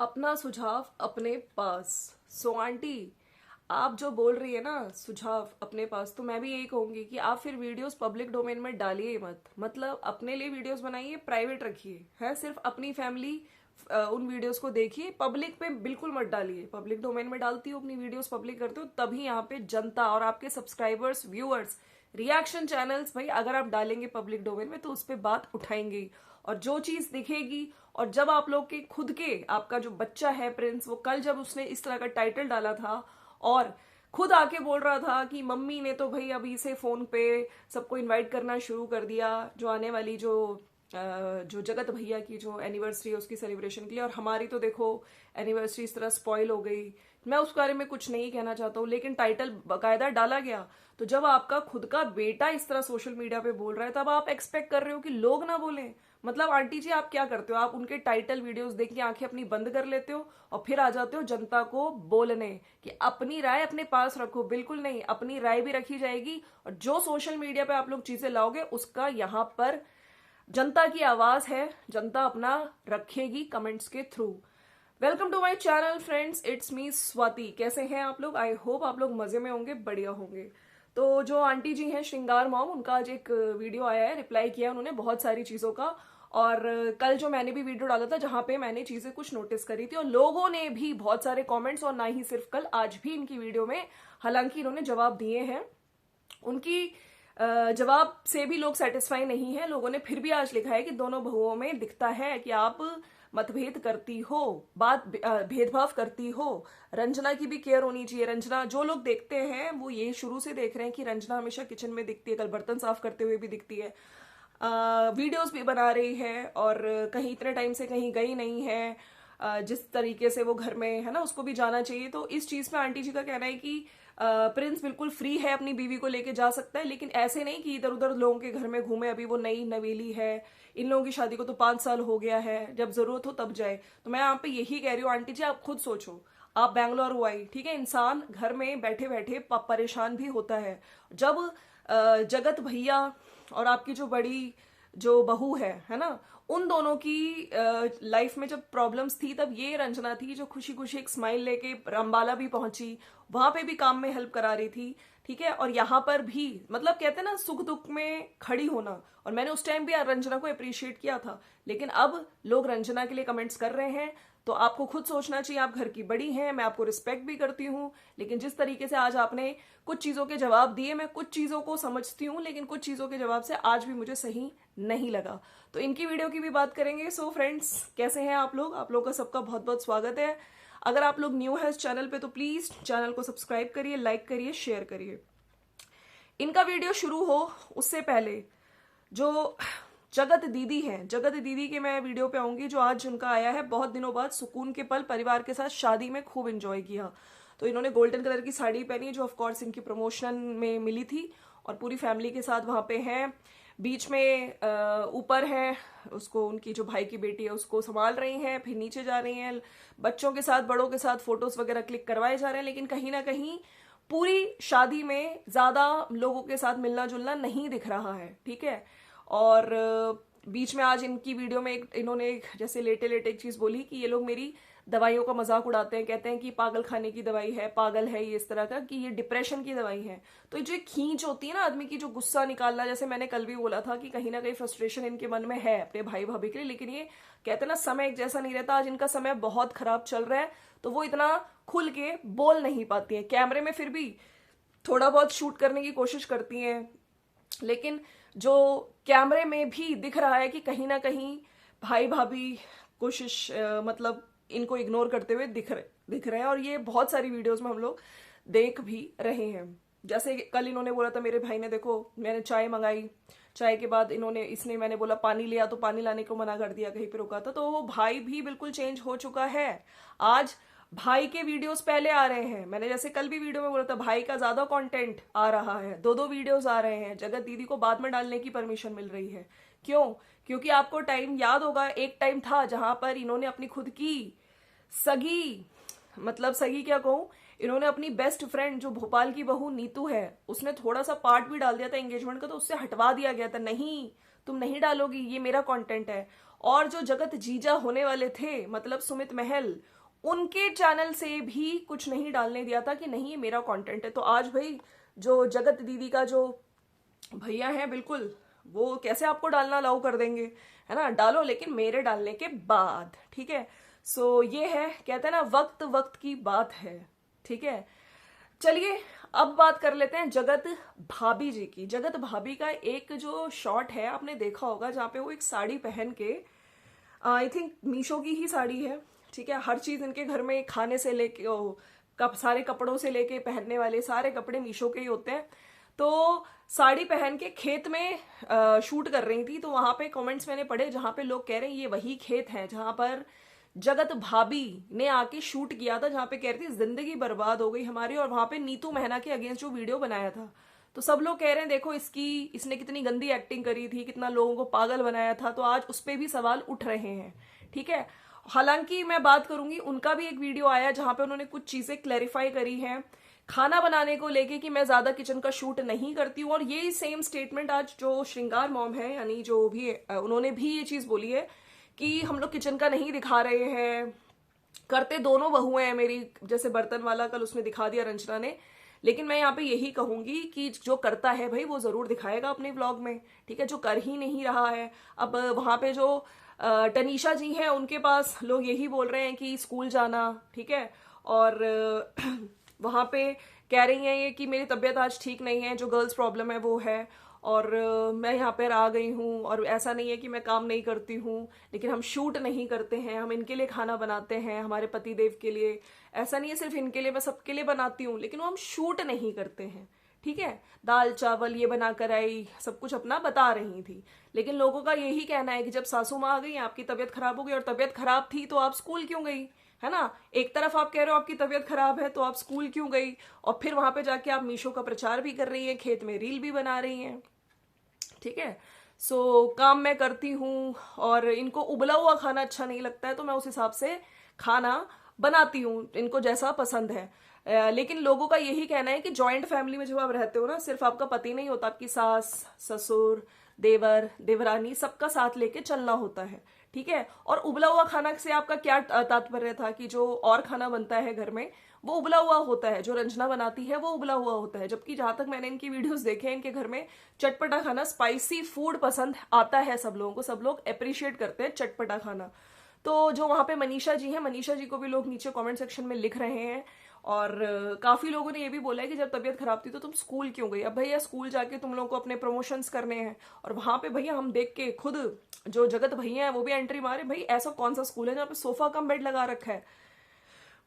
अपना सुझाव अपने पास। सो आंटी, आप जो बोल रही है ना सुझाव अपने पास, तो मैं भी यही कहूंगी कि आप फिर वीडियोस पब्लिक डोमेन में डालिए मत। मतलब अपने लिए वीडियोस बनाइए, प्राइवेट रखिए, है सिर्फ अपनी फैमिली उन वीडियोस को देखिए। पब्लिक पे बिल्कुल मत डालिए। पब्लिक डोमेन में डालती हो, अपनी वीडियोस पब्लिक करते हो, तभी यहाँ पे जनता और आपके सब्सक्राइबर्स, व्यूअर्स, रिएक्शन चैनल्स, भाई अगर आप डालेंगे पब्लिक डोमेन में तो उस पर बात उठाएंगे ही। और जो चीज दिखेगी, और जब आप लोग के खुद के, आपका जो बच्चा है प्रिंस, वो कल जब उसने इस तरह का टाइटल डाला था और खुद आके बोल रहा था कि मम्मी ने तो भाई अभी से फोन पे सबको इनवाइट करना शुरू कर दिया, जो आने वाली जो जगत भैया की जो एनिवर्सरी है उसकी सेलिब्रेशन के लिए, और हमारी तो देखो एनिवर्सरी इस तरह स्पॉइल हो गई। मैं उस बारे में कुछ नहीं कहना चाहता हूँ, लेकिन टाइटल बकायदा डाला गया। तो जब आपका खुद का बेटा इस तरह सोशल मीडिया पे बोल रहा है, तब आप एक्सपेक्ट कर रहे हो कि लोग ना बोलें। मतलब आंटी जी, आप क्या करते हो? आप उनके टाइटल वीडियोस देख के आंखें अपनी बंद कर लेते हो और फिर आ जाते हो जनता को बोलने कि अपनी राय अपने पास रखो। बिल्कुल नहीं, अपनी राय भी रखी जाएगी, और जो सोशल मीडिया पे आप लोग चीजें लाओगे उसका यहाँ पर जनता की आवाज है, जनता अपना रखेगी कमेंट्स के थ्रू। Welcome to my channel friends, it's me Swati. कैसे हैं आप लोग? आई होप आप लोग मजे में होंगे, बढ़िया होंगे। तो जो आंटी जी हैं श्रृंगार मॉम, उनका आज एक वीडियो आया है, रिप्लाई किया उन्होंने बहुत सारी चीजों का। और कल जो मैंने भी वीडियो डाला था जहां पे मैंने चीजें कुछ नोटिस करी थी, और लोगों ने भी बहुत सारे कमेंट्स, और ना ही सिर्फ कल, आज भी इनकी वीडियो में हालांकि इन्होंने जवाब दिए हैं। उनकी जवाब से भी लोग सेटिस्फाई नहीं है। लोगों ने फिर भी आज लिखा है कि दोनों बहुओं में दिखता है कि आप मतभेद करती हो, बात भेदभाव करती हो। रंजना की भी केयर होनी चाहिए। रंजना, जो लोग देखते हैं वो ये शुरू से देख रहे हैं कि रंजना हमेशा किचन में दिखती है, कल बर्तन साफ करते हुए भी दिखती है, वीडियोस भी बना रही है, और कहीं इतने टाइम से कहीं गई नहीं है। जिस तरीके से वो घर में है ना, उसको भी जाना चाहिए। तो इस चीज पे आंटी जी का कहना है कि प्रिंस बिल्कुल फ्री है, अपनी बीवी को लेके जा सकता है, लेकिन ऐसे नहीं कि इधर उधर लोगों के घर में घूमे। अभी वो नई नवेली है, इन लोगों की शादी को तो 5 साल हो गया है, जब जरूरत हो तब जाए। तो मैं यहाँ पे यही कह रही हूँ आंटी जी, आप खुद सोचो। आप बैंगलोर हुआ ही ठीक है, इंसान घर में बैठे बैठे परेशान भी होता है। जब जगत भैया और आपकी जो बड़ी जो बहू है ना, उन दोनों की लाइफ में जब प्रॉब्लम्स थी, तब ये रंजना थी जो खुशी खुशी एक स्माइल लेके अंबाला भी पहुंची, वहां पे भी काम में हेल्प करा रही थी। ठीक है, और यहाँ पर भी मतलब कहते हैं ना, सुख दुख में खड़ी होना। और मैंने उस टाइम भी रंजना को अप्रिशिएट किया था, लेकिन अब लोग रंजना के लिए कमेंट्स कर रहे हैं। तो आपको खुद सोचना चाहिए। आप घर की बड़ी हैं, मैं आपको रिस्पेक्ट भी करती हूँ, लेकिन जिस तरीके से आज आपने कुछ चीजों के जवाब दिए, मैं कुछ चीजों को समझती हूँ, लेकिन कुछ चीजों के जवाब से आज भी मुझे सही नहीं लगा। तो इनकी वीडियो की भी बात करेंगे। सो फ्रेंड्स, कैसे हैं आप लोग? आप लोग का सबका बहुत बहुत स्वागत है। अगर आप लोग न्यू है इस चैनल पे तो प्लीज चैनल को सब्सक्राइब करिए, लाइक करिए, शेयर करिए। इनका वीडियो शुरू हो उससे पहले जो जगत दीदी हैं, जगत दीदी के मैं वीडियो पे आऊंगी, जो आज उनका आया है बहुत दिनों बाद सुकून के पल, परिवार के साथ शादी में खूब एंजॉय किया। तो इन्होंने गोल्डन कलर की साड़ी पहनी, जो ऑफकोर्स इनकी प्रमोशन में मिली थी, और पूरी फैमिली के साथ वहां पे हैं। बीच में ऊपर है उसको, उनकी जो भाई की बेटी है उसको संभाल रही हैं, फिर नीचे जा रही हैं, बच्चों के साथ बड़ों के साथ फोटोज वगैरह क्लिक करवाए जा रहे हैं। लेकिन कहीं ना कहीं पूरी शादी में ज्यादा लोगों के साथ मिलना जुलना नहीं दिख रहा है। ठीक है, और बीच में आज इनकी वीडियो में इन्होंने जैसे लेटे लेटे एक चीज बोली कि ये लोग मेरी दवाइयों का मजाक उड़ाते हैं, कहते हैं कि पागल खाने की दवाई है, पागल है ये, इस तरह का, कि ये डिप्रेशन की दवाई है। तो जो खींच होती है ना आदमी की, जो गुस्सा निकालना, जैसे मैंने कल भी बोला था कि कहीं ना कहीं फ्रस्ट्रेशन इनके मन में है अपने भाई भाभी के लिए, लेकिन ये कहते हैं ना, समय एक जैसा नहीं रहता। आज इनका समय बहुत खराब चल रहा है, तो वो इतना खुल के बोल नहीं पाती है। कैमरे में फिर भी थोड़ा बहुत शूट करने की कोशिश करती हैं, लेकिन जो कैमरे में भी दिख रहा है कि कहीं ना कहीं भाई भाभी कोशिश मतलब इनको इग्नोर करते हुए दिख रहे हैं। और ये बहुत सारी वीडियोस में हम लोग देख भी रहे हैं। जैसे कल इन्होंने बोला था, मेरे भाई ने, देखो मैंने चाय मंगाई, चाय के बाद इसने मैंने बोला पानी लिया, तो पानी लाने को मना कर दिया, कहीं पे रुका था। तो वो भाई भी बिल्कुल चेंज हो चुका है। आज भाई के वीडियोस पहले आ रहे हैं। मैंने जैसे कल भी वीडियो में बोला था, भाई का ज्यादा कंटेंट आ रहा है, दो दो वीडियोस आ रहे हैं। जगत दीदी को बाद में डालने की परमिशन मिल रही है। क्यों? क्योंकि आपको टाइम याद होगा, एक टाइम था जहां पर इन्होंने अपनी खुद की सगी, मतलब सगी क्या कहूं, इन्होंने अपनी बेस्ट फ्रेंड जो भोपाल की बहू नीतू है, उसने थोड़ा सा पार्ट भी डाल दिया था एंगेजमेंट का, तो उससे हटवा दिया गया था। नहीं, तुम नहीं डालोगी, ये मेरा कंटेंट है। और जो जगत जीजा होने वाले थे मतलब सुमित महल, उनके चैनल से भी कुछ नहीं डालने दिया था कि नहीं ये मेरा कंटेंट है। तो आज भाई जो जगत दीदी का जो भैया है बिल्कुल, वो कैसे आपको डालना अलाउ कर देंगे, है ना? डालो लेकिन मेरे डालने के बाद, ठीक है? सो ये है, कहते हैं ना वक्त वक्त की बात है, ठीक है? चलिए अब बात कर लेते हैं जगत भाभी जी की। जगत भाभी का एक जो शॉट है आपने देखा होगा जहाँ पे वो एक साड़ी पहन के, आई थिंक मीशो की ही साड़ी है, ठीक है? हर चीज इनके घर में खाने से लेके सारे कपड़ों से लेके पहनने वाले सारे कपड़े मीशो के ही होते हैं। तो साड़ी पहन के खेत में शूट कर रही थी, तो वहां पे कमेंट्स मैंने पढ़े जहां पे लोग कह रहे हैं ये वही खेत है जहां पर जगत भाभी ने आके शूट किया था, जहां पे कह रही थी जिंदगी बर्बाद हो गई हमारी, और वहां पे नीतू मेहना के अगेंस्ट जो वीडियो बनाया था। तो सब लोग कह रहे हैं देखो इसने कितनी गंदी एक्टिंग करी थी, कितना लोगों को पागल बनाया था। तो आज उस पर भी सवाल उठ रहे हैं, ठीक है? हालांकि मैं बात करूंगी, उनका भी एक वीडियो आया जहां पे उन्होंने कुछ चीजें क्लैरिफाई करी हैं खाना बनाने को लेके कि मैं ज्यादा किचन का शूट नहीं करती हूँ। और यही सेम स्टेटमेंट आज जो श्रृंगार मॉम है, यानी जो भी उन्होंने भी ये चीज बोली है कि हम लोग किचन का नहीं दिखा रहे हैं, करते दोनों बहुएं हैं मेरी, जैसे बर्तन वाला कल उसमें दिखा दिया रंजना ने। लेकिन मैं यहाँ पे यही कहूंगी कि जो करता है भाई वो जरूर दिखाएगा अपने व्लॉग में, ठीक है? जो कर ही नहीं रहा है, अब वहां पे जो टनीशा जी हैं उनके पास लोग यही बोल रहे हैं कि स्कूल जाना, ठीक है? और वहां पे कह रही हैं ये कि मेरी तबीयत आज ठीक नहीं है, जो गर्ल्स प्रॉब्लम है वो है, और मैं यहाँ पर आ गई हूँ, और ऐसा नहीं है कि मैं काम नहीं करती हूँ, लेकिन हम शूट नहीं करते हैं, हम इनके लिए खाना बनाते हैं, हमारे पति देव के लिए। ऐसा नहीं है सिर्फ इनके लिए, मैं सबके लिए बनाती हूँ, लेकिन वो हम शूट नहीं करते हैं, ठीक है? दाल चावल ये बना कर आई, सब कुछ अपना बता रही थी। लेकिन लोगों का यही कहना है कि जब सासू माँ आ गई, आपकी तबीयत खराब हो गई, और तबीयत खराब थी तो आप स्कूल क्यों गई, है ना? एक तरफ आप कह रहे हो आपकी तबीयत खराब है तो आप स्कूल क्यों गई, और फिर वहां पे जाके आप मीशो का प्रचार भी कर रही हैं, खेत में रील भी बना रही हैं, ठीक है? सो काम मैं करती हूँ, और इनको उबला हुआ खाना अच्छा नहीं लगता है तो मैं उस हिसाब से खाना बनाती हूँ, इनको जैसा पसंद है। लेकिन लोगों का यही कहना है कि जॉइंट फैमिली में जब आप रहते हो ना, सिर्फ आपका पति नहीं होता, आपकी सास ससुर देवर देवरानी सबका साथ लेके चलना होता है, ठीक है? और उबला हुआ खाना से आपका क्या तात्पर्य था कि जो और खाना बनता है घर में वो उबला हुआ होता है, जो रंजना बनाती है वो उबला हुआ होता है। जबकि जहां तक मैंने इनकी वीडियोस देखे हैं, इनके घर में चटपटा खाना, स्पाइसी फूड पसंद आता है सब लोगों को, सब लोग अप्रिशिएट करते हैं चटपटा खाना। तो जो वहां पे मनीषा जी हैं, मनीषा जी को भी लोग नीचे कमेंट सेक्शन में लिख रहे हैं, और काफी लोगों ने ये भी बोला है कि जब तबीयत खराब थी तो तुम स्कूल क्यों गई? अब भैया स्कूल जाके तुम लोगों को अपने प्रमोशंस करने हैं, और वहां पे भैया हम देख के खुद जो जगत भैया है वो भी एंट्री मारे, भाई ऐसा कौन सा स्कूल है जहाँ पे सोफा कम बेड लगा रखा है?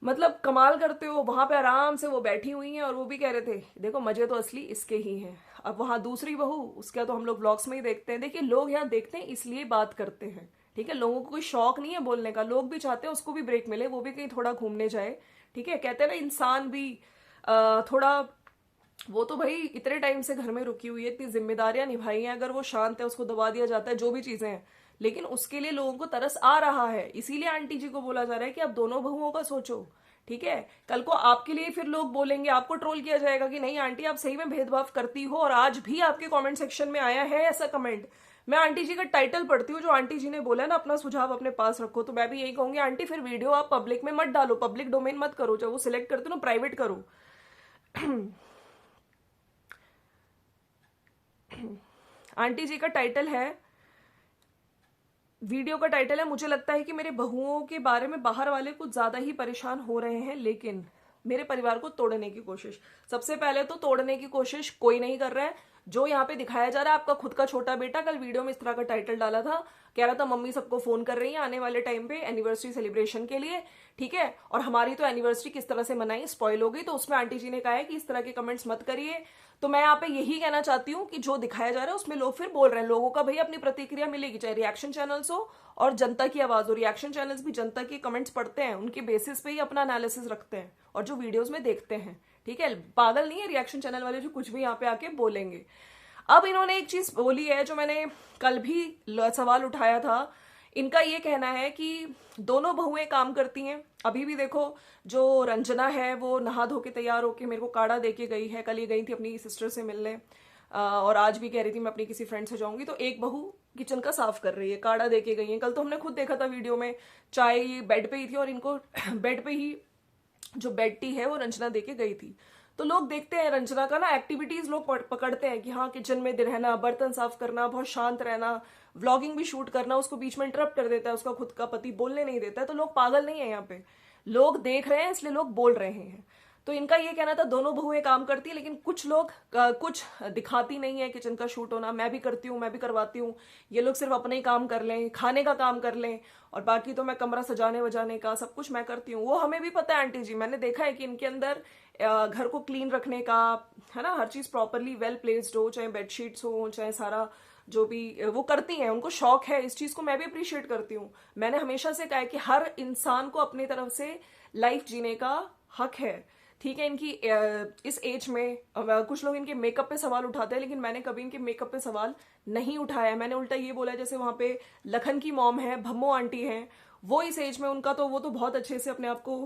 मतलब कमाल करते हो। वहां पे आराम से वो बैठी हुई हैं, और वो भी कह रहे थे देखो मजे तो असली इसके ही हैं। अब वहां दूसरी बहू, उसका तो हम लोग ब्लॉग्स में ही देखते हैं। देखिए लोग यहाँ देखते हैं इसलिए बात करते हैं, ठीक है? लोगों को कोई शौक नहीं है बोलने का, लोग भी चाहते हैं उसको भी ब्रेक मिले, वो भी कहीं थोड़ा घूमने जाए, ठीक है? कहते हैं ना इंसान भी थोड़ा, वो तो भाई इतने टाइम से घर में रुकी हुई है, इतनी जिम्मेदारियां निभाई हैं, अगर वो शांत है उसको दबा दिया जाता है, जो भी चीजें हैं। लेकिन उसके लिए लोगों को तरस आ रहा है, इसीलिए आंटी जी को बोला जा रहा है कि आप दोनों बहुओं का सोचो, ठीक है? कल को आपके लिए फिर लोग बोलेंगे, आपको ट्रोल किया जाएगा कि नहीं आंटी आप सही में भेदभाव करती हो। और आज भी आपके कमेंट सेक्शन में आया है ऐसा कमेंट। मैं आंटी जी का टाइटल पढ़ती हूँ, जो आंटी जी ने बोला ना अपना सुझाव अपने पास रखो, तो मैं भी यही कहूंगी आंटी फिर वीडियो आप पब्लिक में मत डालो, पब्लिक डोमेन मत करो, जब वो सिलेक्ट करते हो ना प्राइवेट करो। आंटी जी का टाइटल है, वीडियो का टाइटल है, मुझे लगता है कि मेरे बहुओं के बारे में बाहर वाले कुछ ज्यादा ही परेशान हो रहे हैं, लेकिन मेरे परिवार को तोड़ने की कोशिश। सबसे पहले तो तोड़ने की कोशिश कोई नहीं कर रहा है, जो यहाँ पे दिखाया जा रहा है आपका खुद का छोटा बेटा कल वीडियो में इस तरह का टाइटल डाला था, कह रहा था मम्मी सबको फोन कर रही है आने वाले टाइम पे एनिवर्सरी सेलिब्रेशन के लिए, ठीक है? और हमारी तो एनिवर्सरी किस तरह से मनाई स्पॉइल हो गई। तो उसमें आंटी जी ने कहा है कि इस तरह के कमेंट्स मत करिए। तो मैं यहाँ पे यही कहना चाहती हूँ कि जो दिखाया जा रहा है उसमें लोग फिर बोल रहे हैं, लोगों का भैया अपनी प्रतिक्रिया मिलेगी, चाहे रिएक्शन चैनल्स हो और जनता की आवाज हो। रिएक्शन चैनल्स भी जनता के कमेंट्स पढ़ते हैं, उनके बेसिस पे ही अपना एनालिसिस रखते हैं और जो वीडियोस में देखते हैं, ठीक है? पागल नहीं है रिएक्शन चैनल वाले जो कुछ भी यहाँ पे आके बोलेंगे। अब इन्होंने एक चीज बोली है जो मैंने कल भी सवाल उठाया था। इनका ये कहना है कि दोनों बहुएं काम करती हैं। अभी भी देखो जो रंजना है वो नहा धो के तैयार होके मेरे को काढ़ा दे के गई है, कल ये गई थी अपनी सिस्टर से मिलने, और आज भी कह रही थी मैं अपनी किसी फ्रेंड से जाऊंगी। तो एक बहू किचन का साफ कर रही है, काढ़ा दे के गई है। कल तो हमने खुद देखा था वीडियो में, चाय ये बेड पे ही थी और इनको बेड पे ही जो बेड टी है वो रंजना दे के गई थी। तो लोग देखते हैं रंजना का ना एक्टिविटीज, लोग पकड़ते हैं कि हाँ किचन में रहना, बर्तन साफ करना, बहुत शांत रहना, व्लॉगिंग भी शूट करना, उसको बीच में इंटरप्ट कर देता है उसका खुद का पति, बोलने नहीं देता है। तो लोग पागल नहीं है यहाँ पे, लोग देख रहे हैं इसलिए लोग बोल रहे हैं। तो इनका ये कहना था दोनों बहुएं काम करती है, लेकिन कुछ लोग कुछ दिखाती नहीं है किचन का शूट होना। मैं भी करती हूँ, मैं भी करवाती हूँ, ये लोग सिर्फ अपने ही काम कर लें, खाने का काम कर लें, और बाकी तो मैं कमरा सजाने वजाने का सब कुछ मैं करती हूँ। वो हमें भी पता है आंटी जी, मैंने देखा है कि इनके अंदर घर को क्लीन रखने का है ना, हर चीज प्रॉपरली वेल प्लेस्ड हो, चाहे बेडशीट्स हो, चाहे सारा जो भी वो करती हैं, उनको शौक है इस चीज को, मैं भी अप्रिशिएट करती हूँ। मैंने हमेशा से कहा है कि हर इंसान को अपनी तरफ से लाइफ जीने का हक है। ठीक है, इनकी इस एज में कुछ लोग इनके मेकअप पे सवाल उठाते हैं, लेकिन मैंने कभी इनके मेकअप पे सवाल नहीं उठाया। मैंने उल्टा ये बोला, जैसे वहां पे लखन की मॉम है, भम्मो आंटी हैं, वो इस एज में उनका तो वो तो बहुत अच्छे से अपने आप को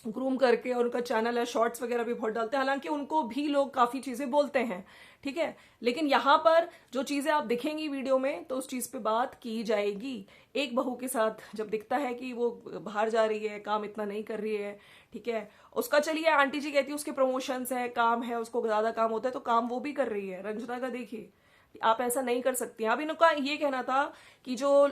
ग्रूम करके, और उनका चैनल है, शॉर्ट्स वगैरह भी बहुत डालते हैं, हालांकि उनको भी लोग काफी चीजें बोलते हैं। ठीक है, लेकिन यहाँ पर जो चीजें आप दिखेंगी वीडियो में तो उस चीज पे बात की जाएगी। एक बहू के साथ जब दिखता है कि वो बाहर जा रही है, काम इतना नहीं कर रही है, ठीक है, उसका चलिए आंटी जी कहती है उसके प्रमोशंस है, काम है, उसको ज्यादा काम होता है, तो काम वो भी कर रही है। रंजना का देखिए, आप ऐसा नहीं कर सकती। अब इनका ये कहना था कि जो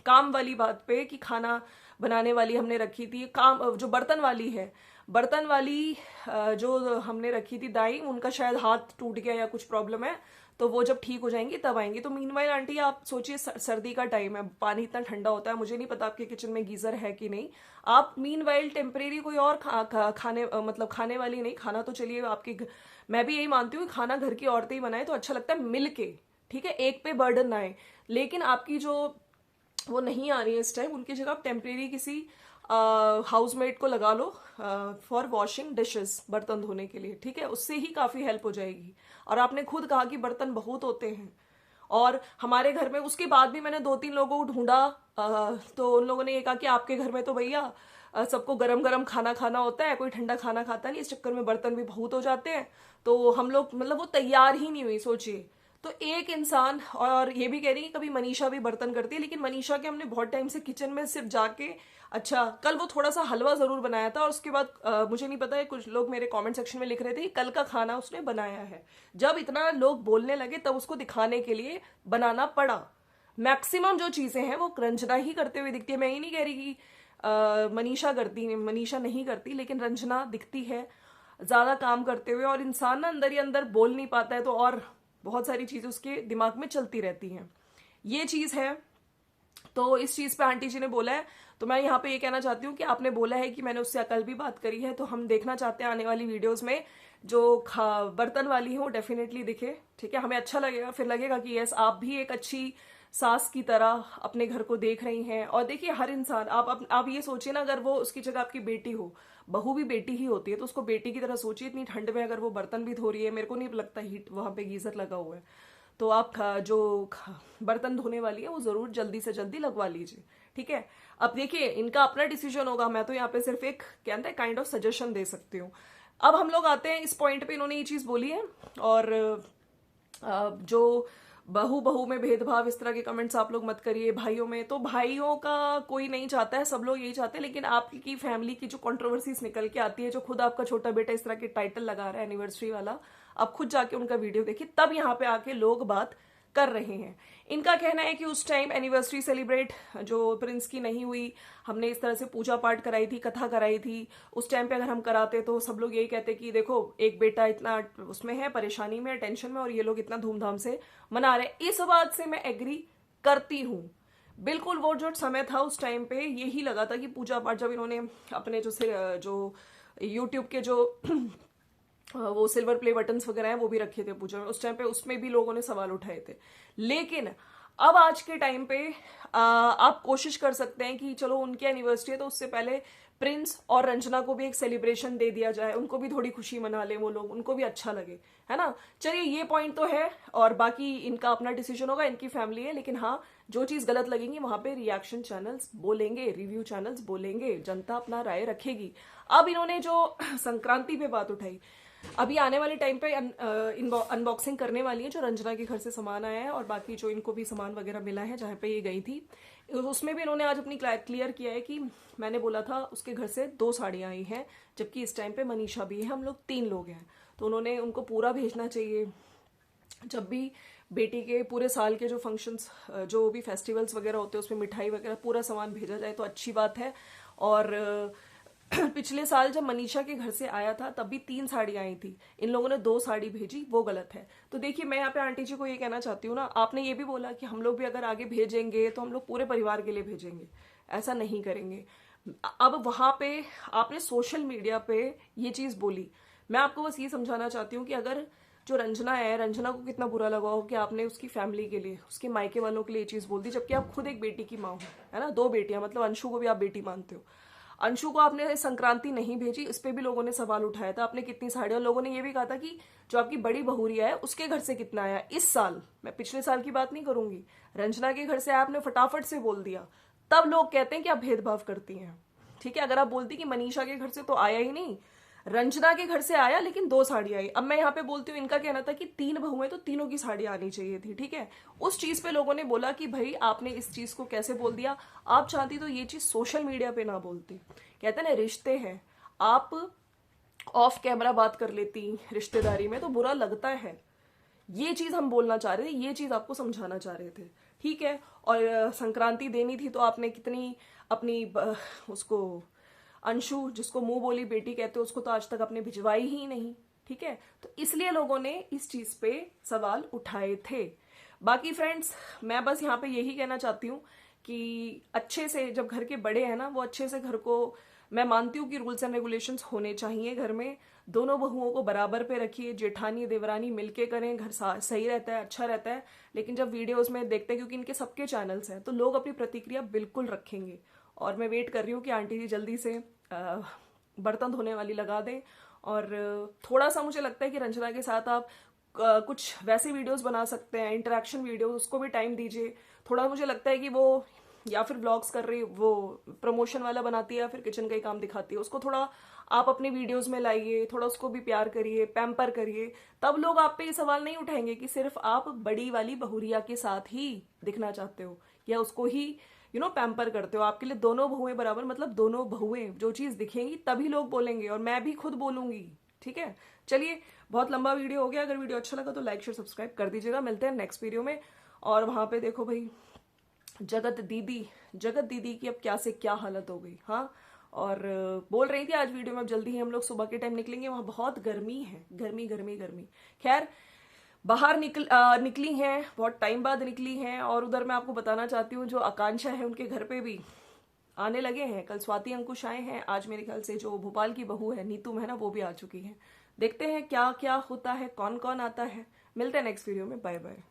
काम वाली बात पे कि खाना बनाने वाली हमने रखी थी, काम जो बर्तन वाली है, बर्तन वाली जो हमने रखी थी दाई, उनका शायद हाथ टूट गया या कुछ प्रॉब्लम है, तो वो जब ठीक हो जाएंगी तब आएंगी। तो मीनवाइल आंटी आप सोचिए, सर्दी का टाइम है, पानी इतना ठंडा होता है, मुझे नहीं पता आपके किचन में गीजर है कि नहीं। आप मीनवाइल टेम्परेरी कोई और खाने मतलब खाने वाली नहीं, खाना तो चलिए आपके मैं भी यही मानती हूँ कि खाना घर की औरतें ही बनाए तो अच्छा लगता है मिल के, ठीक है, एक पे बर्डन ना आए। लेकिन आपकी जो वो नहीं आ रही है इस टाइम, उनकी जगह आप टेम्परेरी किसी हाउसमेट को लगा लो फॉर वॉशिंग डिशेस, बर्तन धोने के लिए, ठीक है, उससे ही काफी हेल्प हो जाएगी। और आपने खुद कहा कि बर्तन बहुत होते हैं, और हमारे घर में उसके बाद भी मैंने 2-3 लोगों को ढूंढा, तो उन लोगों ने ये कहा कि आपके घर में तो भैया सबको गरम गरम खाना खाना होता है, कोई ठंडा खाना खाता नहीं, इस चक्कर में बर्तन भी बहुत हो जाते हैं। तो हम लोग मतलब वो तैयार ही नहीं हुई, सोचिए। तो एक इंसान, और ये भी कह रही है कभी मनीषा भी बर्तन करती है, लेकिन मनीषा के हमने बहुत टाइम से किचन में सिर्फ जाके, अच्छा कल वो थोड़ा सा हलवा जरूर बनाया था, और उसके बाद मुझे नहीं पता है, कुछ लोग मेरे कमेंट सेक्शन में लिख रहे थे कि कल का खाना उसने बनाया है। जब इतना लोग बोलने लगे तब उसको दिखाने के लिए बनाना पड़ा। मैक्सिमम जो चीजें हैं वो रंजना ही करते हुए दिखती है। मैं ये नहीं कह रही कि मनीषा नहीं करती, लेकिन रंजना दिखती है ज्यादा काम करते हुए, और इंसान ना अंदर ही अंदर बोल नहीं पाता है, तो और बहुत सारी चीजें उसके दिमाग में चलती रहती हैं, ये चीज है। तो इस चीज पे आंटी जी ने बोला है, तो मैं यहाँ पे ये कहना चाहती हूँ कि आपने बोला है कि मैंने उससे कल भी बात करी है, तो हम देखना चाहते हैं आने वाली वीडियोस में जो बर्तन वाली है वो डेफिनेटली दिखे, ठीक है, हमें अच्छा लगेगा, फिर लगेगा कि यस आप भी एक अच्छी सास की तरह अपने घर को देख रही हैं। और देखिए हर इंसान, आप ये सोचिए ना, अगर वो उसकी जगह आपकी बेटी हो, बहू भी बेटी ही होती है, तो उसको बेटी की तरह सोचिए। इतनी ठंड में अगर वो बर्तन भी धो रही है, मेरे को नहीं लगता हीट वहां पे गीजर लगा हुआ है, तो आप बर्तन धोने वाली है वो जरूर जल्दी से जल्दी लगवा लीजिए, ठीक है। अब देखिए इनका अपना डिसीजन होगा, मैं तो यहाँ पे सिर्फ एक कहते हैं काइंड ऑफ सजेशन दे सकती हूँ। अब हम लोग आते हैं इस पॉइंट पे, इन्होंने ये चीज बोली है, और जो बहू बहू में भेदभाव, इस तरह के कमेंट्स आप लोग मत करिए। भाइयों में तो भाइयों का कोई नहीं चाहता है, सब लोग यही चाहते हैं, लेकिन आपकी फैमिली की जो कंट्रोवर्सीज निकल के आती है, जो खुद आपका छोटा बेटा इस तरह के टाइटल लगा रहा है एनिवर्सरी वाला, आप खुद जाके उनका वीडियो देखिए, तब यहाँ पे आके लोग बात कर रहे हैं। इनका कहना है कि उस टाइम एनिवर्सरी सेलिब्रेट जो प्रिंस की नहीं हुई, हमने इस तरह से पूजा पाठ कराई थी, कथा कराई थी, उस टाइम पे अगर हम कराते तो सब लोग यही कहते कि देखो एक बेटा इतना उसमें है, परेशानी में, टेंशन में, और ये लोग इतना धूमधाम से मना रहे। इस बात से मैं एग्री करती हूँ बिल्कुल। वो जो समय था उस टाइम पे यही लगा था कि पूजा पाठ, जब इन्होंने अपने जो यूट्यूब के जो वो सिल्वर प्ले बटन्स वगैरह हैं वो भी रखे थे पूजा में, उस टाइम पे उसमें भी लोगों ने सवाल उठाए थे। लेकिन अब आज के टाइम पे आप कोशिश कर सकते हैं कि चलो उनकी एनिवर्सरी है तो उससे पहले प्रिंस और रंजना को भी एक सेलिब्रेशन दे दिया जाए, उनको भी थोड़ी खुशी मना ले वो लोग, उनको भी अच्छा लगे, है ना। चलिए ये पॉइंट तो है, और बाकी इनका अपना डिसीजन होगा, इनकी फैमिली है, लेकिन हाँ जो चीज गलत लगेगी वहां पे रिएक्शन चैनल्स बोलेंगे, रिव्यू चैनल्स बोलेंगे, जनता अपना राय रखेगी। अब इन्होंने जो संक्रांति पे बात उठाई, अभी आने वाले टाइम पे अनबॉक्सिंग करने वाली है जो रंजना के घर से सामान आया है, और बाकी जो इनको भी सामान वगैरह मिला है जहाँ पे ये गई थी, उसमें भी इन्होंने आज अपनी क्लियर किया है कि मैंने बोला था उसके घर से 2 साड़ियाँ आई हैं, जबकि इस टाइम पे मनीषा भी है, हम लोग 3 लोग हैं, तो उन्होंने उनको पूरा भेजना चाहिए। जब भी बेटी के पूरे साल के जो फंक्शंस, जो भी फेस्टिवल्स वगैरह होते हैं उसमें मिठाई वगैरह पूरा सामान भेजा जाए तो अच्छी बात है। और पिछले साल जब मनीषा के घर से आया था तब भी 3 साड़ियाँ आई थी, इन लोगों ने 2 साड़ी भेजी, वो गलत है। तो देखिए मैं यहाँ पे आंटी जी को ये कहना चाहती हूँ ना, आपने ये भी बोला कि हम लोग भी अगर आगे भेजेंगे तो हम लोग पूरे परिवार के लिए भेजेंगे, ऐसा नहीं करेंगे। अब वहां पे आपने सोशल मीडिया पे ये चीज बोली, मैं आपको बस ये समझाना चाहती हूँ कि अगर जो रंजना है, रंजना को कितना बुरा लगा हो कि आपने उसकी फैमिली के लिए, उसके मायके वालों के लिए ये चीज बोल दी, जबकि आप खुद एक बेटी की माँ हो, है ना, 2 बेटियां, मतलब अंशु को भी आप बेटी मानते हो। अंशु को आपने संक्रांति नहीं भेजी, इस पे भी लोगों ने सवाल उठाया था, आपने कितनी साड़ियां, लोगों ने ये भी कहा था कि जो आपकी बड़ी बहुरिया है उसके घर से कितना आया इस साल, मैं पिछले साल की बात नहीं करूंगी, रंजना के घर से आपने फटाफट से बोल दिया, तब लोग कहते हैं कि आप भेदभाव करती हैं। ठीक है, अगर आप बोलती कि मनीषा के घर से तो आया ही नहीं, रंजना के घर से आया लेकिन 2 साड़ी आई, अब मैं यहाँ पे बोलती हूँ, इनका कहना था कि 3 बहुएं तो तीनों की साड़ी आनी चाहिए थी। ठीक है, उस चीज पे लोगों ने बोला कि भाई आपने इस चीज को कैसे बोल दिया, आप चाहती तो ये चीज सोशल मीडिया पे ना बोलती। कहते ना रिश्ते हैं, आप ऑफ कैमरा बात कर लेती रिश्तेदारी में तो बुरा लगता है, ये चीज हम बोलना चाह रहे थे, ये चीज आपको समझाना चाह रहे थे। ठीक है, और संक्रांति देनी थी तो आपने कितनी अपनी उसको अंशु, जिसको मुंह बोली बेटी कहते हो, उसको तो आज तक आपने भिजवाई ही नहीं। ठीक है, तो इसलिए लोगों ने इस चीज पे सवाल उठाए थे। बाकी फ्रेंड्स, मैं बस यहाँ पे यही कहना चाहती हूँ कि अच्छे से, जब घर के बड़े हैं ना, वो अच्छे से घर को, मैं मानती हूँ कि रूल्स एंड रेगुलेशंस होने चाहिए घर में, दोनों बहुओं को बराबर पे रखिए, जेठानी देवरानी मिलके करें, घर सही रहता है, अच्छा रहता है। लेकिन जब वीडियोस में देखते हैं, क्योंकि इनके सबके चैनल्स हैं, तो लोग अपनी प्रतिक्रिया बिल्कुल रखेंगे। और मैं वेट कर रही हूँ कि आंटी जी जल्दी से बर्तन धोने वाली लगा दें। और थोड़ा सा मुझे लगता है कि रंजना के साथ आप कुछ वैसे वीडियोस बना सकते हैं, इंटरेक्शन वीडियोस, उसको भी टाइम दीजिए थोड़ा। मुझे लगता है कि वो या फिर ब्लॉग्स कर रही, वो प्रमोशन वाला बनाती है या फिर किचन का ही काम दिखाती है, उसको थोड़ा आप अपने वीडियोस में लाइए, थोड़ा उसको भी प्यार करिए, पैम्पर करिए, तब लोग आप पे ये सवाल नहीं उठाएंगे कि सिर्फ आप बड़ी वाली बहुरिया के साथ ही दिखना चाहते हो या उसको ही पैम्पर करते हो। आपके लिए दोनों बहुएं बराबर, मतलब दोनों बहुएं जो चीज दिखेंगी तभी लोग बोलेंगे, और मैं भी खुद बोलूंगी। ठीक है, चलिए, बहुत लंबा वीडियो हो गया, अगर वीडियो अच्छा लगा तो लाइक शेयर सब्सक्राइब कर दीजिएगा, मिलते हैं नेक्स्ट वीडियो में। और वहां पे देखो भाई, जगत दीदी की अब क्या से क्या हालत हो गई। हाँ, और बोल रही थी आज वीडियो में, अब जल्दी ही हम लोग सुबह के टाइम निकलेंगे, वहां बहुत गर्मी है, गर्मी गर्मी गर्मी। खैर, बाहर निकली हैं, बहुत टाइम बाद निकली हैं। और उधर मैं आपको बताना चाहती हूँ, जो आकांक्षा है उनके घर पे भी आने लगे हैं, कल स्वाति अंकुश आए हैं, आज मेरे ख्याल से जो भोपाल की बहू है नीतू है ना, वो भी आ चुकी है। देखते हैं क्या क्या होता है, कौन कौन आता है। मिलते हैं नेक्स्ट वीडियो में, बाय बाय।